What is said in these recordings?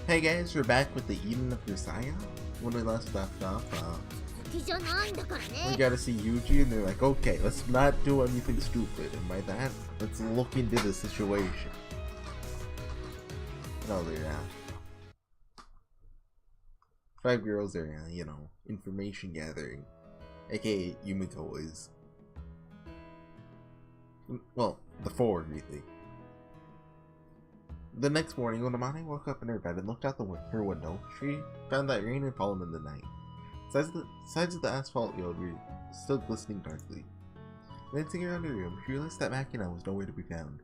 Hey guys, we're back with the Eden of Grisaia. When we last left off, we gotta see Yuji, and they're like, okay, let's not do anything stupid, and by that, let's look into the situation. No, they're 5 girls are, information gathering, aka Yumiko is. Well, the 4 really. The next morning, when Amane woke up in her bed and looked out her window, she found that rain had fallen in the night. Sides of the asphalt road were still glistening darkly. Glancing around her room, she realized that Makina was nowhere to be found.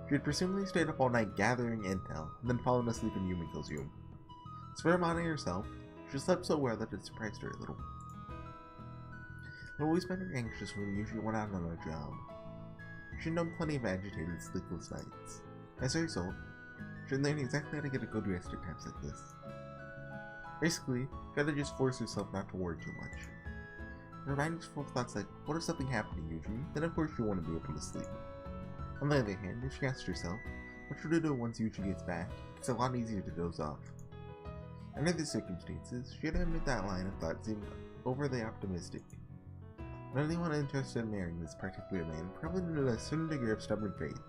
She had presumably stayed up all night gathering intel, and then fallen asleep in Yumiko's room. As for Amane herself, she slept so well that it surprised her a little. It always made her anxious when we usually went out on our job. She had known plenty of agitated, sleepless nights. As a result, she learned exactly how to get a good rest at times like this. Basically, you gotta just force yourself not to worry too much. Her mind is full of thoughts like, what if something happened to Yuji? Then of course you want to be able to sleep. On the other hand, if she asked herself, what should I do once Yuji gets back? It's a lot easier to doze off. Under the circumstances, she had to admit that line of thought seemed overly optimistic. Not anyone interested in marrying this particular man probably needed a certain degree of stubborn faith,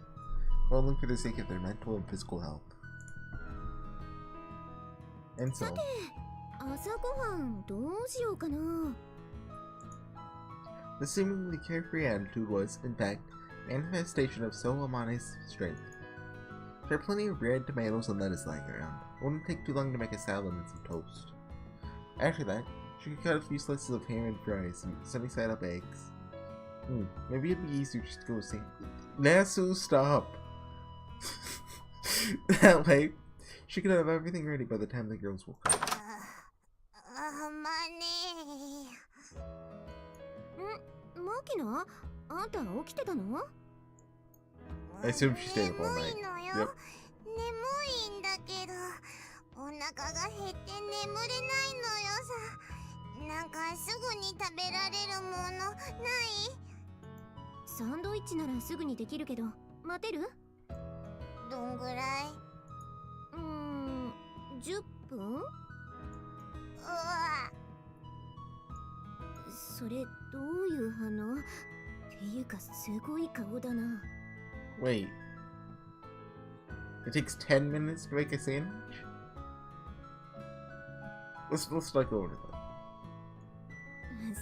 well, only for the sake of their mental and physical health. And so, the seemingly carefree attitude was, in fact, a manifestation of Amane's strength. There are plenty of bread, tomatoes, and lettuce lying around. It wouldn't take too long to make a salad and some toast. After that, she could cut a few slices of ham and fries and sunny-side up eggs. Maybe it'd be easier just to go say, Nasu, stop! That way, she could have everything ready by the time the girls woke up. Makina? I assume she stayed up all night. Yep. Sandwich ならすぐにできるけど、待てる？どんぐらい？10分？それどういう反応？っていうかすごい顔だな。Wait. It takes 10 minutes to make a sandwich? Let's not go over that.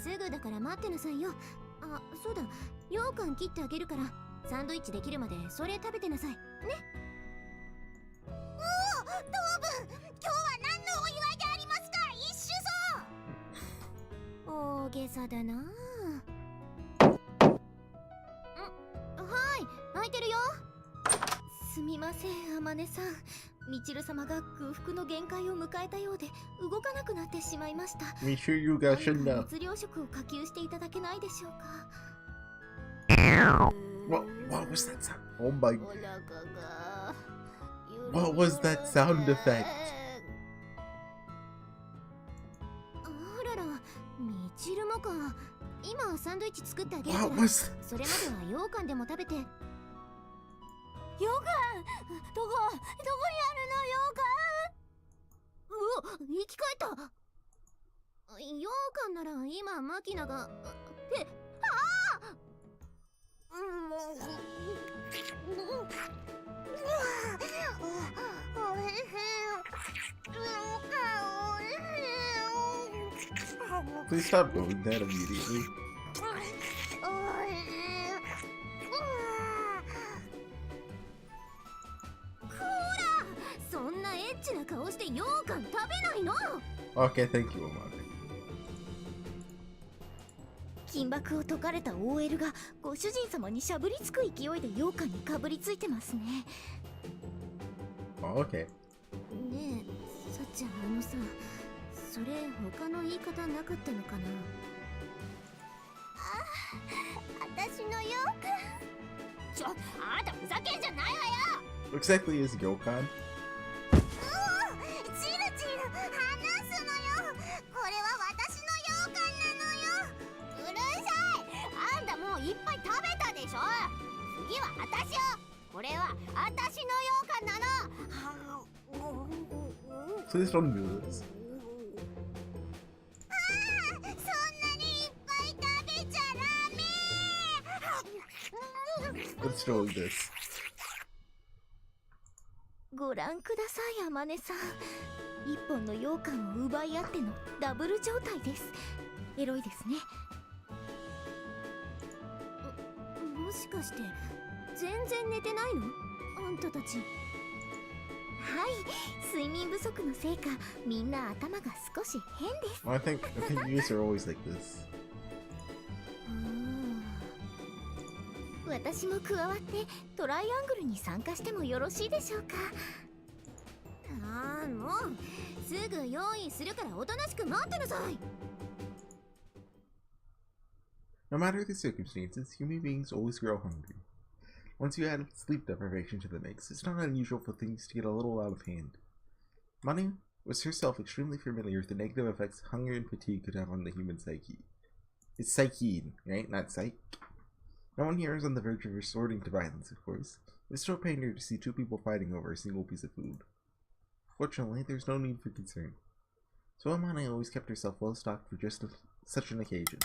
すぐだから待ってなさいよ。あ、そうだ。羊羹切ってあげるから、サンドイッチできるまでそれ食べてなさい。ね。おお、糖分。今日は何のお祝いでありますか？一種ぞ。大げさだな。はい、開いてるよ。すみません、天音さん。みちる様が空腹の限界を迎えたようで動かなくなってしまいました。熱量食を下給していただけないでしょうか。What was that sound? Oh my. What was that sound effect? あらら、みちるもか。今サンドイッチ作ってあげるから。それまでは羊羹でも食べて。羊羹？どこにあるの？羊羹？生き返った。羊羹なら今マキナがPlease stop doing that immediately. そんなエッチな顔して羊羹食べないの。 Okay, thank you, Amane. 金箔を解かれた OL がご主人様にしゃぶりつく勢いで羊羹にかぶりついてますね。Oh, okay. ねえ、さっちゃん、さ、それ他の言い方なかったのかな。私の羊羹。あんたふざけんじゃないわよ。Exactly is Gyokan. チルチル話すのよ。これは私の羊羹なのよ。うるさい。あんたもういっぱい食べたでしょ。次は私よ。これは私の羊羹なの。Please don't do this. Let's do this. ご覧ください、あまねさん。一本の羊羹を奪い合ってのダブル状態です。エロいですね。もしかして全然寝てないの？あんたたち。はい、睡眠不足のせいかみんな頭が少し変です。I think you guys are always like this. 私も加わってトライアングルに参加してもよろしいでしょうか。もうすぐ用意するからおとなしく待ってなさい。No matter the circumstances, human beings always grow hungry. Once you add sleep deprivation to the mix, it's not unusual for things to get a little out of hand. Manu was herself extremely familiar with the negative effects hunger and fatigue could have on the human psyche. It's psyche, right? Not psych. No one here is on the verge of resorting to violence, of course. It's still painful to see two people fighting over a single piece of food. Fortunately, there's no need for concern. So Amane always kept herself well stocked for just such an occasion.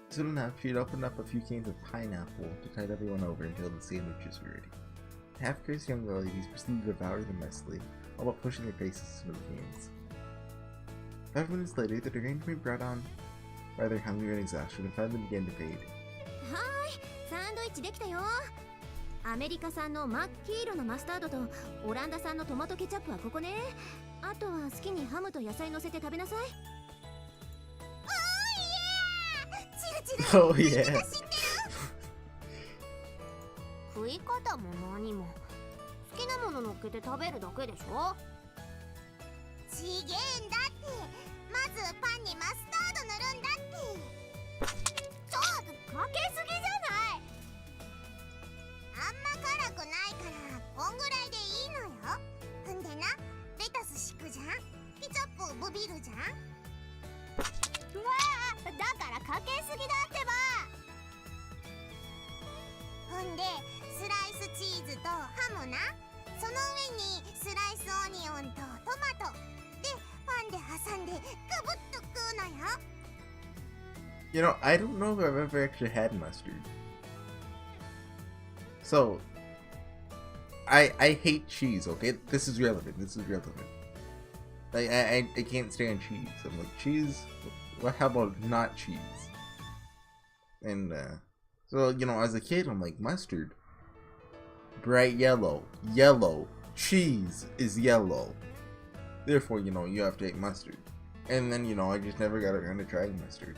Soon enough, she'd opened up a few cans of pineapple to tide everyone over until the sandwiches were ready. Half-cursed young ladies proceeded to devour them messily, all but pushing their faces into the cans. 5 minutes later, the derangement brought on by their hunger and exhaustion, and finally began to fade. はーい、サンドイッチできたよ。アメリカ産の真っ黄色のマスタードとオランダ産のトマトケチャップはここね。あとは好きにハムと野菜乗せて食べなさい。Oh yeah! 食い方も何も好きなもの乗っけて食べるだけでしょ。ちげえんだって。まずパンにマスタード塗るんだって。ちょっとかけすぎじゃない。あんま辛くないからこんぐらいでいいのよ。ほんでな、レタス敷くじゃん。ケチャップブビるじゃん。うわー、だからかけすぎだってば。ほんでスライスチーズとハムな。その上にスライスオニオンとトマトでパンで挟んでガブッと食うのよ。You know, I don't know if I've ever actually had mustard. So, I hate cheese, okay? This is relevant. I can't stand cheese. I'm like, cheese? What, how about not cheese? And, so, you know, as a kid, I'm like, mustard. Bright yellow. Yellow. Cheese is yellow. Therefore, you know, you have to eat mustard. And then, you know, I just never got around to trying mustard.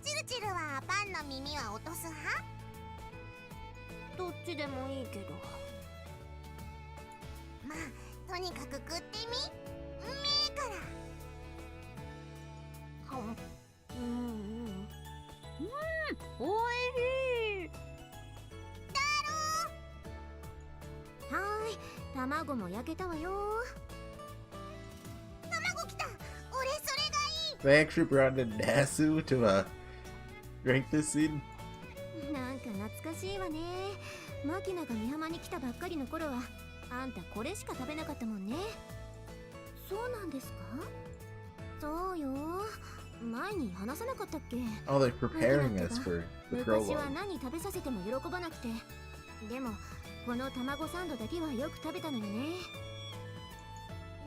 チルチルはパンの耳は落とす派？どっちでもいいけど。まあ、とにかく食ってみ。うめえから。おいしい。だろ？はーい、卵も焼けたわよ。卵きた。俺それがいい。 They actually brought in Nasu to drink this scene. なんか懐かしいわね。マキナが美浜に来たばっかりの頃はあんたこれしか食べなかったもんね。そうなんですか？そうよ。前に話さなかったっけ？ Oh, they're preparing us for the 昔 prologue. は何食べさせても喜ばなくて。でもこの卵サンドだけはよく食べたのよね。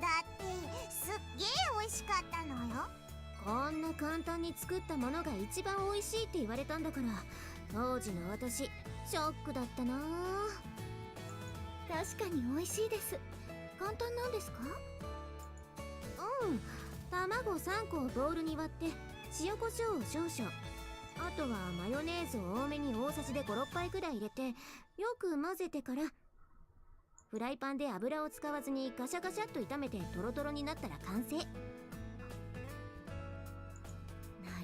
だってすっげえ美味しかったのよ。こんな簡単に作ったものが一番美味しいって言われたんだから、当時の私ショックだったな。確かに美味しいです。簡単なんですか？うん、卵3個をボウルに割って塩コショウを少々、あとはマヨネーズを多めに大さじで 5,6 杯くらい入れてよく混ぜてから、フライパンで油を使わずにガシャガシャっと炒めてトロトロになったら完成。な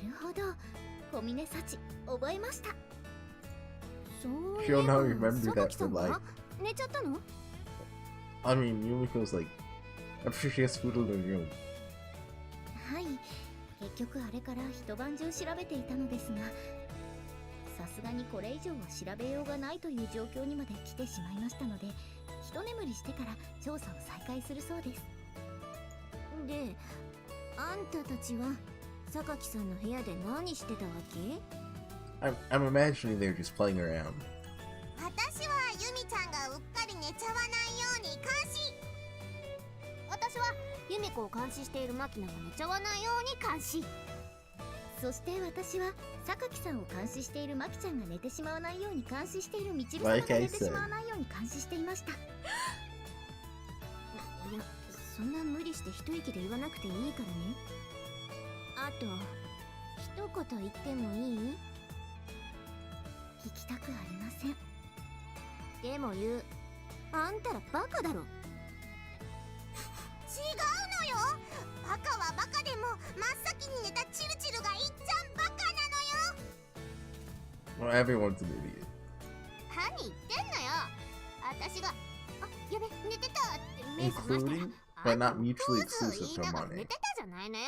るほど、小峰幸覚えました。そういえ She'll now ば remember that 榊さ for んは life. 寝ちゃったの？ I mean, Yumiko's like, I'm sure she has food in her room. はい、結局あれから一晩中調べていたのですが、さすがにこれ以上は調べようがないという状況にまで来てしまいましたので、一眠りしてから調査を再開するそうです。で、あんたたちは榊さんの部屋で何してたわけ？ I'm imagining they're just playing around. 私はユミちゃんがうっかり寝ちゃわないように監視。私はユミ子を監視しているマキナが寝ちゃわないように監視。そして私は榊さんを監視しているマキちゃんが寝てしまわないように監視しているみちるさんが寝てしまわないように監視していました。いや、そんな無理して一息で言わなくていいからね。あと一言言ってもいい？聞きたくありません。でも言う。あんたらバカだろ。違うのよ。バカはバカでも真っ先に寝たチルチルがいっちゃんバカなのよ。Well, everyone's an idiot. 何言ってんのよ。私がやべ寝てたって目覚ましたら Including, but not mutually exclusive 言いながら to 寝 money. てたじゃないのよ。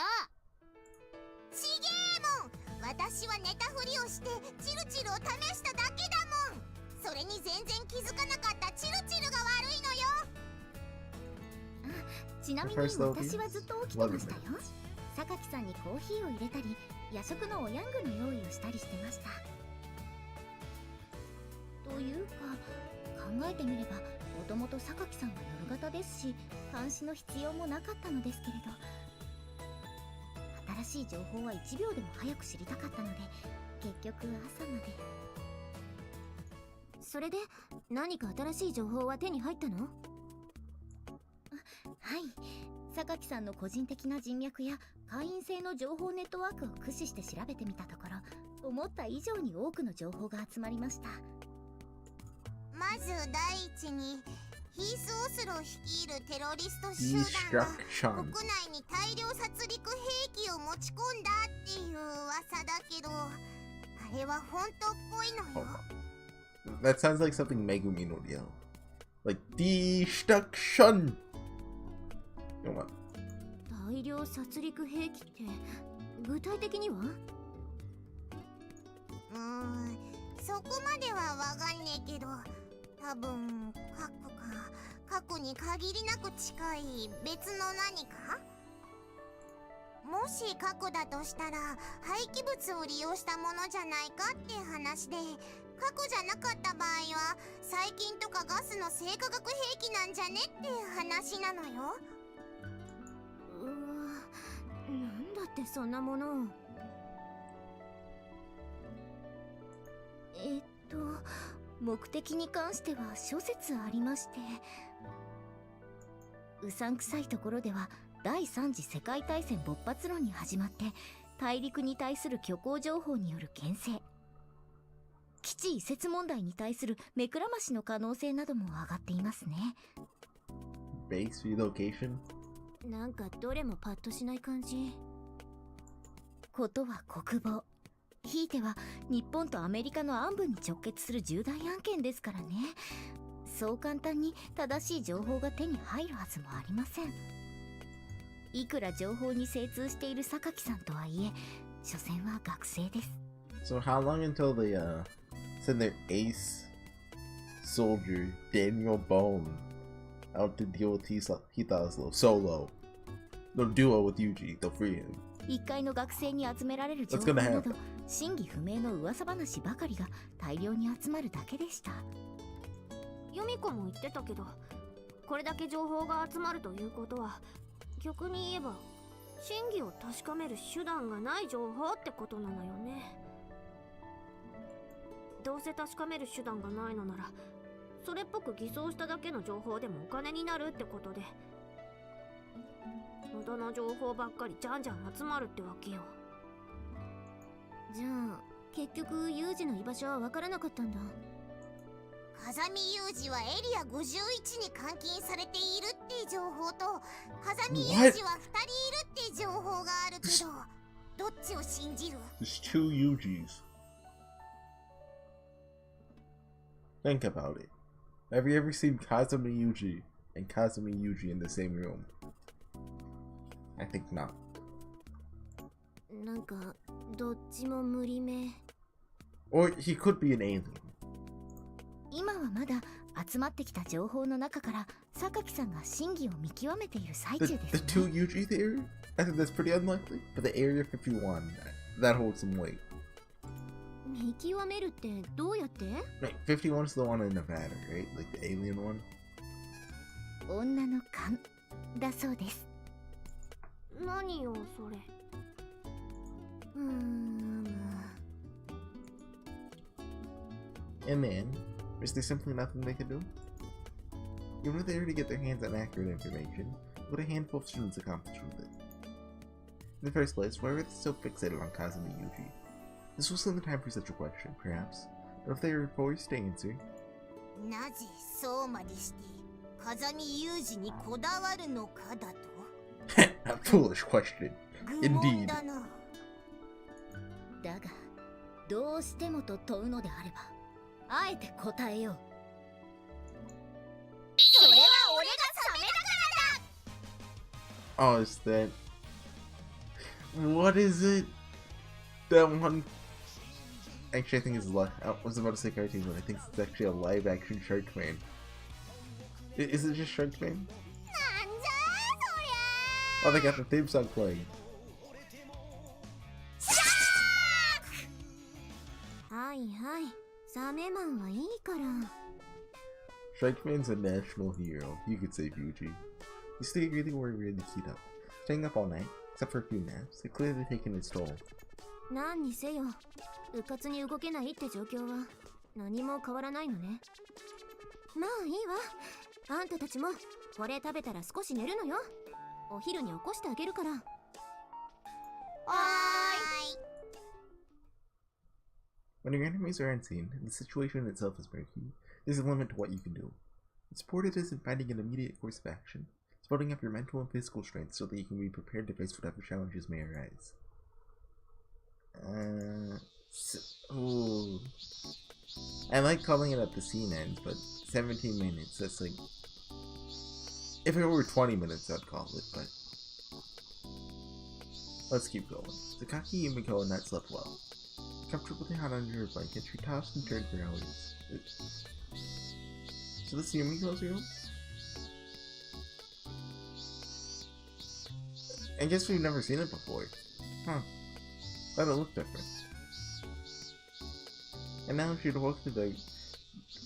ちげえもん。私は寝たふりをしてチルチルを試しただけだもん。それに全然気づかなかったチルチルが悪いのよ。ちなみに私はずっと起きてましたよ。榊さんにコーヒーを入れたり、夜食のおヤングの用意をしたりしてました。というか、考えてみればもともと榊さんは夜型ですし、監視の必要もなかったのですけれど、新しい情報は1秒でも早く知りたかったので、結局朝まで。それで何か新しい情報は手に入ったの？はい、榊さんの個人的な人脈や会員制の情報ネットワークを駆使して調べてみたところ、思った以上に多くの情報が集まりました。まず第一にヒース・オスロ率いるテロリスト集団が国内に大量殺戮兵器を持ち込んだっていう噂だけど、あれは本当っぽいのよ。That sounds like something Megumi would yell. Like, destruction! What? 大量殺戮兵器って具体的には？そこまではわかんねえけど、多分過去に限りなく近い別の何か。もし過去だとしたら廃棄物を利用したものじゃないかって話で、過去じゃなかった場合は細菌とかガスの生化学兵器なんじゃねって話なのよ。なんだってそんなものを。目的に関しては諸説ありまして、うさんくさいところでは第3次世界大戦勃発論に始まって、大陸に対する虚構情報による牽制、基地移設問題に対する目くらましの可能性なども上がっていますね。Base relocation? なんかどれもパッとしない感じ。ことは国防、ひいては日本とアメリカの安部に直結する重大案件ですからね。そう簡単に正しい情報が手に入るはずもありません。いくら情報に精通している榊さんとはいえ、所詮は学生です。So how long until they send their ace soldier Daniel Bone out to deal with Hitazo solo? They'll duo with Yuji, they'll free him. 一階の学生に集められる情報など真偽不明の噂話ばかりが大量に集まるだけでした。由美子も言ってたけど、これだけ情報が集まるということは、逆に言えば真偽を確かめる手段がない情報ってことなのよね。どうせ確かめる手段がないのなら、それっぽく偽装しただけの情報でもお金になるってことで、無駄な情報ばっかりじゃんじゃん集まるってわけよ。じゃあ結局ユージの居場所は分からなかったんだ。風見ユージはエリア51に監禁されているって情報と、風見ユージは2人いるって情報があるけど、どっちを信じる？ There's two Yujis. Think about it. Have you ever seen Kazumi Yuji and Kazumi Yuji in the same room? I think not. なんかどっちも無理め。 Or he could be an alien. 今はまだ集まってきた情報の中から榊さんが真偽を見極めている最中 The ですね。 two Yuji theory? I think that's pretty unlikely, but the Area 51, that holds some weight. 見極めるってどうやって？ Right, 51 is the one in Nevada, right? Like the alien one? 女の勘だそうです。何よそれ。And then, is there simply nothing they could do? Even if they were to get their hands on accurate information, what a handful of students accomplish with it? In the first place, why were they so fixated on Kazumi Yuji? This wasn't the time for such a question, perhaps, but if they were forced to answer... なぜそうまでして風見雄二にこだわるのかだと A foolish question. 愚問だな。だが、どうしてもと問うのであれば、あえて答えよう。それは俺がサメだからだ。 Oh, is that... What is it? That one... Actually, I think it's I was about to say cartoon, but I think it's actually a live-action Shark Man. Is it just Shark Man? なんじゃそりゃ。 Oh, they got the theme song playing. はいはい、サメマンはいいから。Shark Man's a national hero, you could say, Fuji. You stayed really really keyed up. Staying up all night, except for a few naps, had clearly taken its toll. 何にせよ、うかつに動けないって状況は何も変わらないのね。まあいいわ。あんたたちもこれ食べたら少し寝るのよ。お昼に起こしてあげるから。はーい。 When your enemies are unseen, and the situation itself is murky, there's a limit to what you can do. It's important isn't finding an immediate course of action. It's building up your mental and physical strength so that you can be prepared to face whatever challenges may arise. Ooh. I like calling it at the scene ends, but 17 minutes, that's like... If it were 20 minutes, I'd call it, but... Let's keep going. Sakaki, Yumiko, and Net slept well. Comfortably hot under her blanket, she tossed and turned for hours. So this is Yumiko's room? I guess we've never seen it before. Huh. Thought it looked different. And now she'd woke to the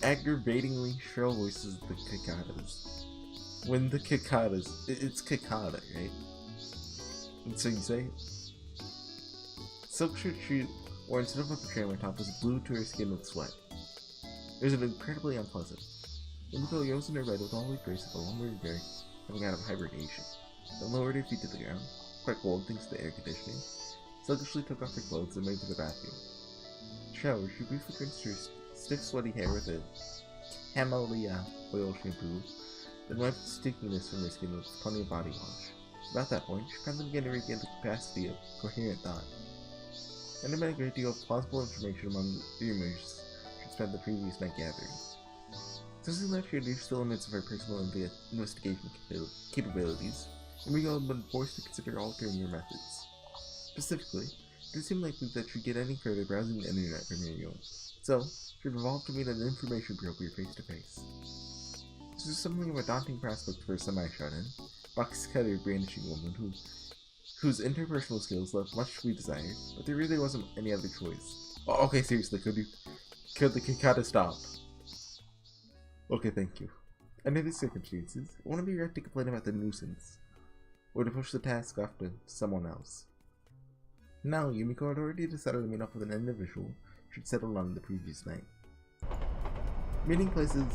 aggravatingly shrill voices of the cicadas. When the cicadas... It's cicada, right? And so you say... Silk shirt she wore instead of a pajama top was glued to her skin with sweat. It was incredibly unpleasant. Yumiko rose in her bed with all the grace of a lumbering bear coming out of hibernation, then lowered her feet to the ground, quite cold thanks to the air conditioning, sluggishly took off her clothes and made to the bathroom. Shower, she briefly rinsed her stiff, sweaty hair with a Hamelia oil shampoo, then wiped the stickiness from her skin with plenty of body wash. About that point, she finally began to regain the capacity of coherent thought. And there had been a great deal of plausible information among the rumors she'd spent the previous night gathering. Since left she had reached the limits of her personal investigation capabilities, Yumiko had been forced to consider altering her methods. Specifically, it didn't seem likely that she'd get any further browsing the internet from her room, so she resolved to meet an information broker face to face. This was something of a daunting prospect for a semi-shonen, box-cutter brandishing woman whose interpersonal skills left much to be desired, but there really wasn't any other choice. Oh, okay, seriously, could the cicada stop? Okay, thank you. Under these circumstances, it wouldn't be right to complain about the nuisance, or to push the task off to someone else. Now, Yumiko had already decided to meet up with an individual she'd settled on the previous night. Meeting places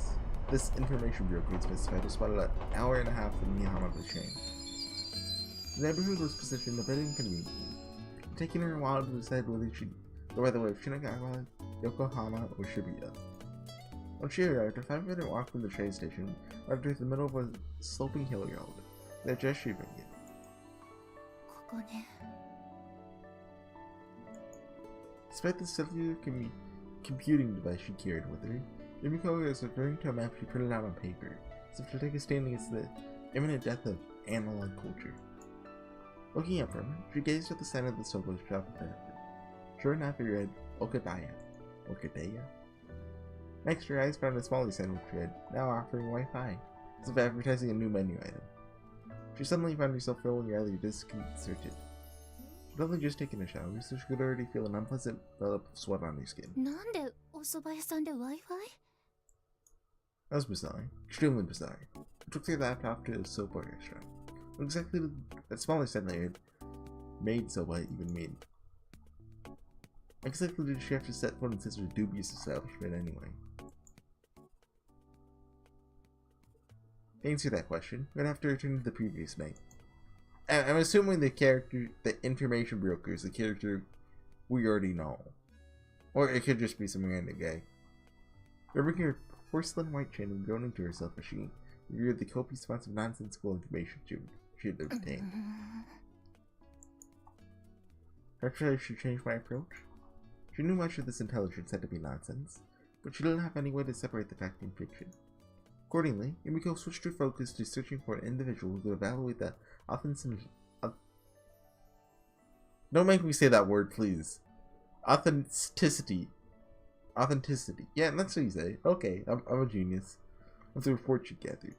this information bureau had specified was about an hour and a half from Miyahama's chain. The neighborhood was positioned a bit inconveniently, taking her a while to decide whether she'd go by the way of Shinagawa, Yokohama, or Shibuya. When she arrived, a 5-minute walk from the train station led her to the middle of a sloping hill road that just she been in. ここね。 Despite the cellular computing device she carried with her, Yumiko was referring to a map she printed out on paper, as if to take a stand against the imminent death of analog culture. Looking up from her, she gazed at the sign of the subway shop ahead of her. Sure enough, it read Okadaya. Okadaya? Next, her eyes found a Smalley sandwich shed, now offering Wi-Fi, as if advertising a new menu item. She suddenly found herself feeling rather disconcerted. She'd only just taken a shower, so she could already feel an unpleasant buildup of sweat on her skin. なんでお蕎麦屋さんで Wi-Fi? That was bizarre. Extremely bizarre. She took their laptop to a soba restaurant. What exactly did that Smalley said they had made soba even mean? Exactly did she have to set foot in such a dubious establishment anyway? To answer that question, we'd have to return to the previous night. I'm assuming the information broker is the character we already know. Or it could just be some random guy. Rubbing her porcelain white chin and groaning to herself as she reviewed the copious amounts of nonsensical information she had obtained. Perhaps I should change my approach? She knew much of this intelligence had to be nonsense, but she didn't have any way to separate the fact from fiction. Accordingly, Yumiko switched her focus to searching for an individual who could evaluate the authenticity. Don't make me say that word, please. Authenticity. Yeah, that's what you say. Okay, I'm a genius. Of the report she gathered.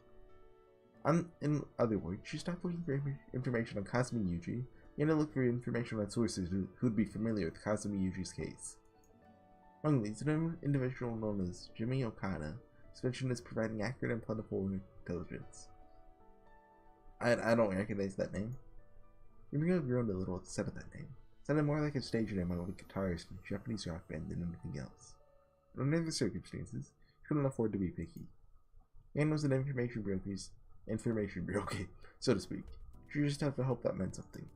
In other words, she stopped looking for information on Kazumi Yuji and to look for information on sources who'd be familiar with Kazumi Yuji's case. Among these, an individual known as Jimmy Okada is mentioned as providing accurate and plentiful intelligence. I don't recognize that name. Yumiko groaned a little at the sound of that name. It sounded more like a stage name of a guitarist in a Japanese rock band than anything else. But under the circumstances, she couldn't afford to be picky. Anne was an information broker, so to speak. She just had to hope that meant something.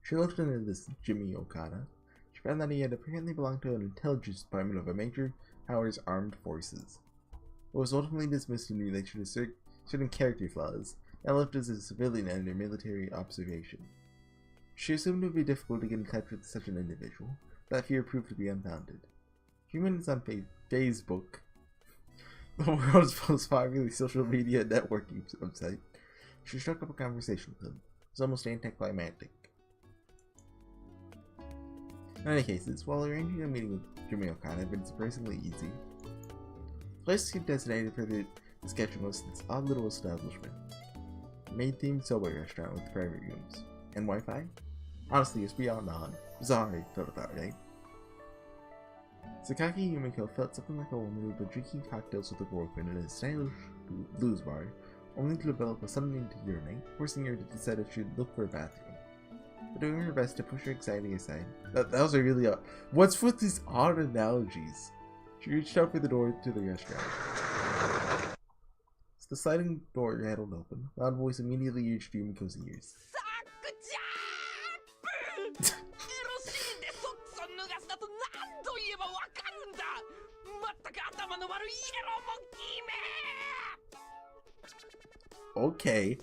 She looked into this Jimmy Okada. She found that he had apparently belonged to an intelligence department of a major power's armed forces. It was ultimately dismissed in relation to certain character flaws, and left as a civilian under military observation. She assumed it would be difficult to get in touch with such an individual, but that fear proved to be unfounded. Humans on Facebook, the world's most popular social media networking website, she struck up a conversation with him. It was almost anticlimactic. In any cases, while arranging a meeting with Jimmy Okada had been surprisingly easy, the place seemed designated for the discussion was this odd little establishment. A maid-themed soba restaurant with private rooms. And Wi-Fi? Honestly, it's beyond odd. Bizarre, felt about right. Sakaki Yumiko felt something like a woman who'd been drinking cocktails with her boyfriend in a stylish blues bar, only to develop a sudden need to urinate, forcing her to decide if she'd look for a bathroom. But doing her best to push her anxiety aside, that was a really odd. What's with these odd analogies? She reached out for the door to the restaurant. As the sliding door rattled open, a loud voice immediately reached Yumiko's ears. Okay.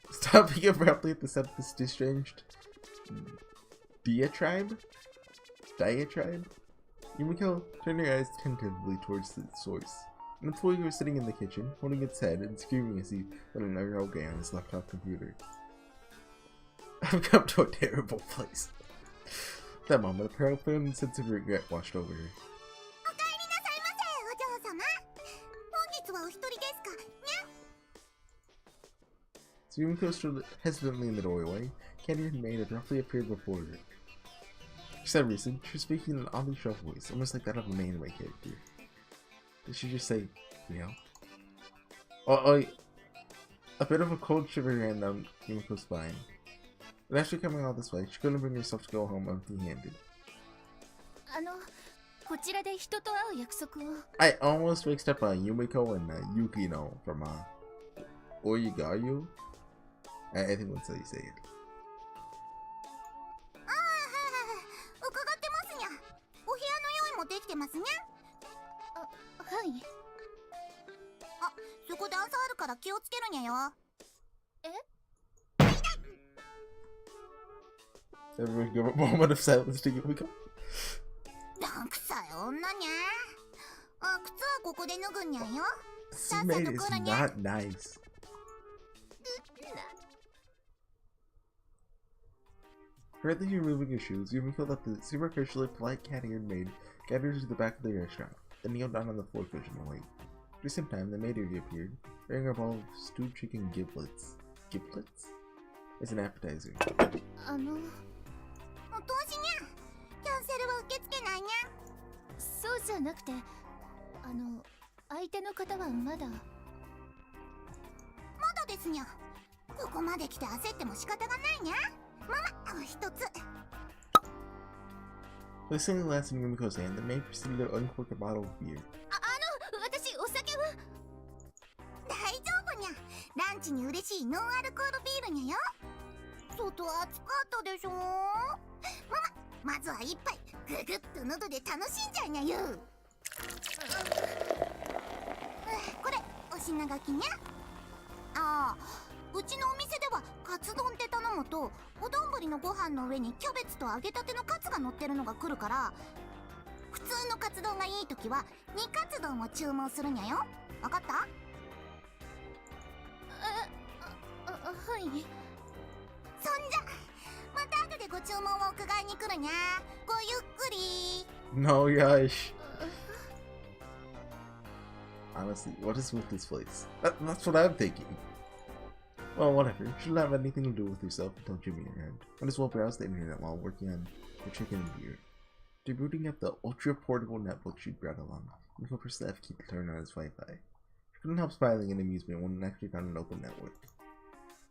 Stopping abruptly at the sound of this distressed diatribe? Yumiko turned her eyes tentatively towards the source. An employee was sitting in the kitchen, holding its head and screaming as he put another okay on his laptop computer. I've come to a terrible place. At that moment, a profound sense of regret washed over her. As Yumiko stood hesitantly in the doorway, Candy and maid abruptly appeared before her. For some reason, she was speaking in an oddly sharp voice, almost like that of a anime character. Did she just say, meow? A bit of a cold shiver ran down Yumiko's spine. But after coming all this way, she couldn't bring herself to go home empty-handed. I almost mixed up Yumiko and Yukino from HorseyEatYou. I think that's how you say it. Everyone give a moment of silence to Yumiko. This maid is not nice. Hurriedly removing her shoes, Yumiko let the superficially polite cat-eared maid gathered to the back of the restaurant, then kneeled down on the floor cushion and wait. After some time, the maid reappeared, bearing a bowl of stewed chicken giblets. Giblets? As an appetizer. お通しにゃ。キャンセルは受け付けないにゃ。そうじゃなくて、相手の方はまだ。まだですにゃ。ここまで来て焦っても仕方がないにゃ。ママ、一つ。Placing the glass in Yumiko's hand, the maid proceeded to uncork a bottle of beer. 私お酒は。大丈夫にゃ。ランチに嬉しいノンアルコールビールにゃよ。外暑かったでしょ。まずは一杯ググッと喉で楽しんじゃいにゃよ。これお品書きにゃ。うちのお店ではカツ丼って頼むとお丼のご飯の上にキャベツと揚げたてのカツが乗ってるのが来るから、普通のカツ丼がいい時は煮カツ丼を注文するにゃよ。わかった？はい。そんじゃまた後でご注文を伺いに来るにゃ。ごゆっくり。 No, gosh. Honestly, what is with this place? That's what I'm thinking. Well, whatever. Shouldn't have anything to do with yourself until Jimmy arrived. Might as well browse the internet while working on the chicken and beer. Rebooting up the ultra-portable netbook she'd brought along, Miko pressed the F key to turn on his Wi-Fi. She couldn't help smiling in amusement when it actually found an open network.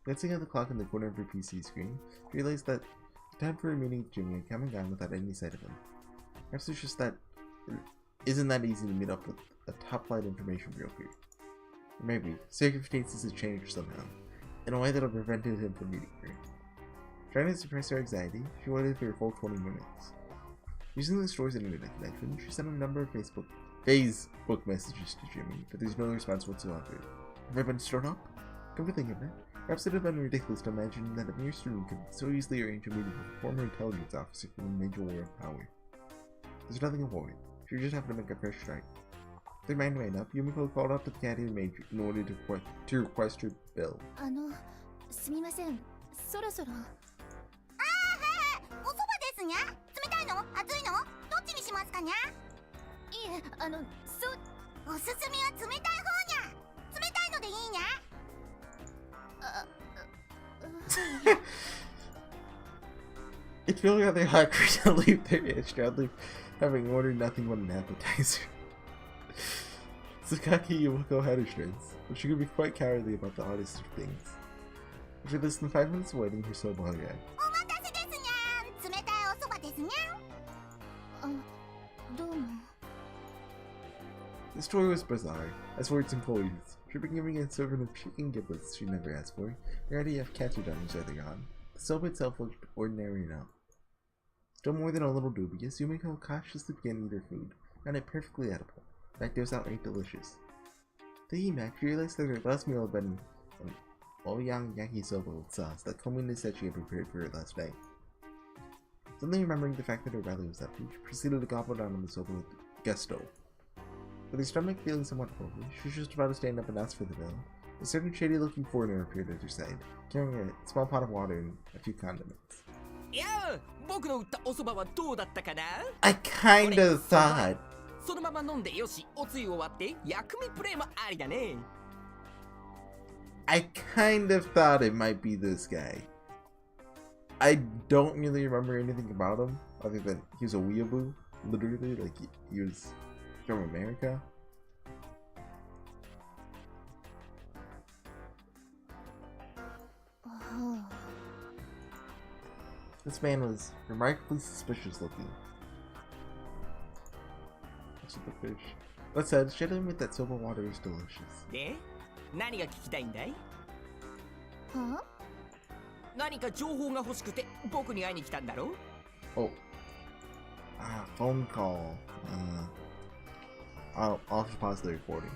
Glancing at the clock in the corner of her PC screen, she realized that the time for her meeting with Jimmy had come and gone without any sight of him. Perhaps it's just that it isn't that easy to meet up with a top-flight information broker. Or maybe circumstances have changed somehow, in a way that'll prevent him from meeting her. Trying to suppress her anxiety, she waited for a full 20 minutes. Using the store's internet connection, she sent a number of Facebook messages to Jimmy, but there's no response whatsoever. Have I been stirred up? Come to think of it, perhaps it would have been ridiculous to imagine that a mere student could so easily arrange a meeting with a former intelligence officer from a major war of power. There's nothing to worry. She just have to make a fresh start. With her mind made up, Yumiko called up to the caddy and maid in order to request her bill. すみません。そろそろ。おそばですにゃ。冷たいの？熱いの？どっちにしますかにゃ？いえ、おすすめは冷たい方にゃ。冷たいのでいいにゃ。It feels rather awkward to leave their restaurant having ordered nothing but an appetizer. Tsukaki Yumiko had her strengths, but she could be quite cowardly about the oddest of things. After less than 5 minutes of waiting, her soba arrived. お待たせですにゃ。冷たいおそばですにゃ。どうも。The store was bizarre, as were its employees. She had been giving a servant of chicken giblets she never asked for, the idea of katsudonis early on. The soba itself looked ordinary enough. Still more than a little dubious, Yumiko cautiously began to eat her food, found it perfectly edible. In fact, it was outright delicious. Thinking back, she realized that her last meal had been an oyang yakisoba with sauce that Komune said she had prepared for her last night. Suddenly remembering the fact that her belly was empty, she proceeded to gobble down on the soba with gusto. With her stomach feeling somewhat full, she was just about to stand up and ask for the bill. A certain shady-looking foreigner appeared at her side, carrying a small pot of water and a few condiments. I kinda thought. そのまま飲んでよし、おつゆを割って薬味プレイもありだね。I kind of thought it might be this guy. I don't really remember anything about him other than he was a weeaboo, literally, like he was from America. This man was remarkably suspicious looking. What's with the fish? That said, she had to admit that soba water is delicious. で、何が聞きたいんだい？は？何か情報が欲しくて僕に会いに来たんだろう？ Oh. Phone call. I'll just pause the recording.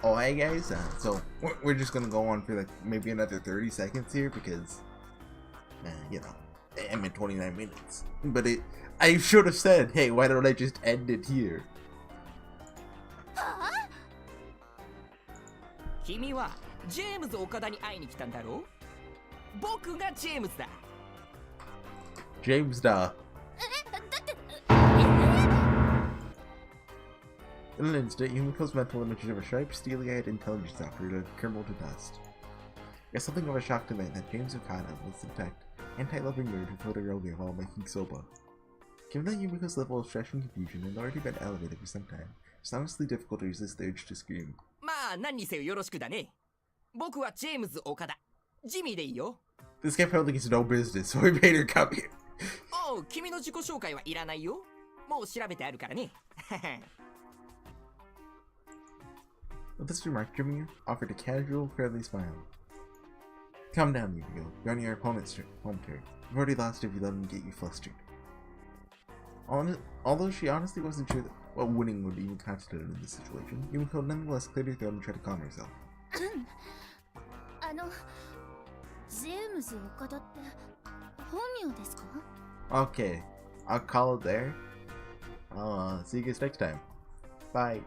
Oh, hey guys, so we're just gonna go on for like maybe another 30 seconds here because, you know, I'm at 29 minutes. But I should have said, hey, why don't I just end it here? 君はジェームズ岡田に会いに来たんだろう？僕がジェームズだ。James da. In an instant, Yumiko's mental images of a sharp, steely-eyed intelligence operative crumbled to dust. It was something of a shock to learn that James Okada was in fact anti-loving nerd who played a role while making soba. Given that Yumiko's level of stress and confusion had already been elevated for some time, it's honestly difficult to resist the urge to scream. まあ何にせよよろしくだね。僕はジェームズ岡田。ジミーでいいよ。This guy probably has no business, so we made her come here. おう、君の自己紹介はいらないよ。もう調べてあるからね。With this remark, Jimmy offered a casual, friendly smile. Calm down, Yumiko. You're on your opponent's home turn. You've already lost if you let him get you flustered. Although she honestly wasn't sure what winning would even constitute in this situation, Yumiko nonetheless cleared her throat and tried to calm herself. ジェームズ岡田って本名ですか? Okay, I'll call it there. See you guys next time. Bye.